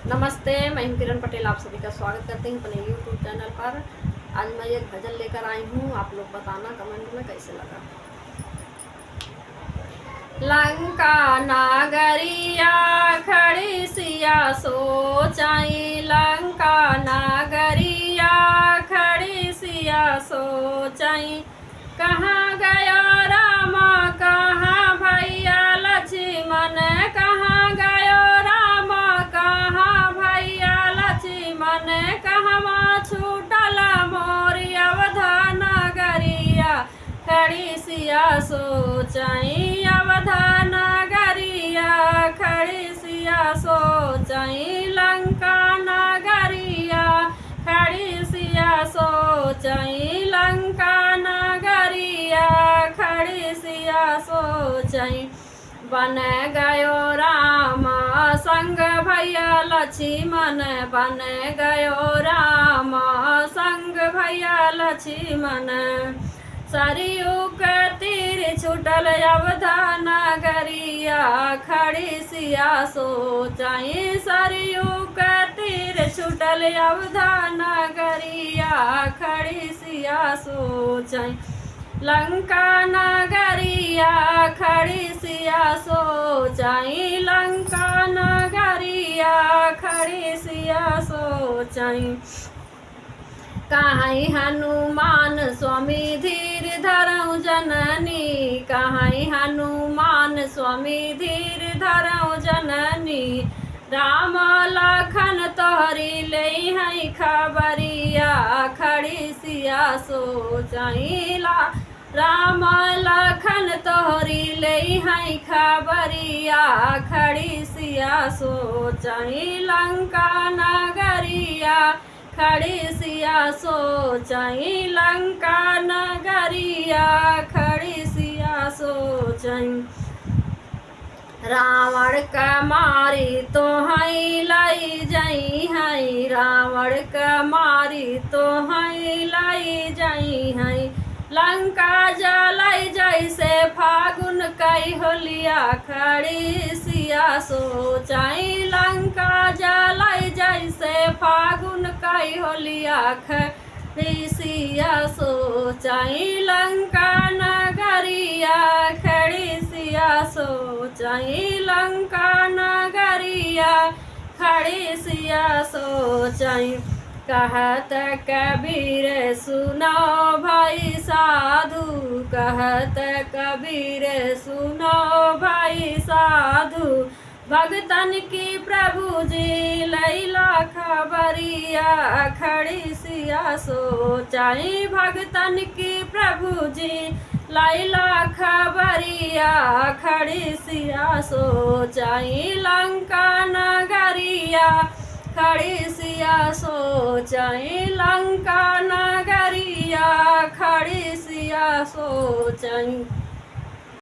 नमस्ते, मैं हूं किरण पटेल। आप सभी का स्वागत करती हूं अपने यूट्यूब चैनल पर। आज मैं एक भजन लेकर आई हूं, आप लोग बताना कमेंट में कैसे लगा। लंका नागरिया खड़ी सिया सोचाई, लंका नागरिया खड़ी सिया सोचाई। कहाँ गया रामा, कहाँ भैया लक्ष्मण, कहाँ गया रामा, कहाँ भैया लक्ष्मण, कहवा छूटल मोरी अवध नगरिया खड़ी सिया सोचाई, अवध नगरिया खड़ी सिया सोचाई, लंका नगरिया खड़ी सिया सोचाई, लंका नगरिया खड़ी सिया सोचाई। बन गयो रामा संग भैया लक्ष्मण, बन गयो रामा संग भैया लक्ष्मण। सरयू के तीर छूटल अवध नगरिया खड़ी सिया सोचाई, सरयू के तीर छूटल अवध नगरिया खड़ी सिया सोचाई, लंका नगरिया खड़ी सिया सोचाई, लंका नगरिया खड़ी सिया सोचाई। कहीं हनुमान स्वामी धीर धरऊ जननी, कहीं हनुमान स्वामी धीर धरऊ जननी। राम लखन तोहरी ले हैं खबरिया खड़ी सिया सोचाई, राम लखन तोहरी ले हैं खबरिया खड़ी सिया सोचाई, लंका नगरिया खड़ी सिया सोचाई, लंका नगरिया खड़ी सिया सोचाई। रावण का मारी तो हई लाई जाई हई, रावण का मारी तो हई लाई जाई हई। लंका जलाई जैसे फागुन कई होलिया खड़ी सिया सोचाई, लंका जलाई जैसे फागुन कई होलिया खड़ी सिया सोचाई, लंका नगरिया खड़ी सिया सोचाई, लंका नगरिया खड़ी सिया सोचाई। कहत कबीर सुनो भाई साधु, कहत कबीर सुनो भाई साधु। भगतन की प्रभु जी लैला खबरिया खड़ी सिया सोचाई, भगतन की प्रभु जी लैला खबरिया खड़ी सिया सोचाई, लंका नगरिया खड़ी सिया सोचाई, लंका नगरिया खड़ी सिया सोचाई।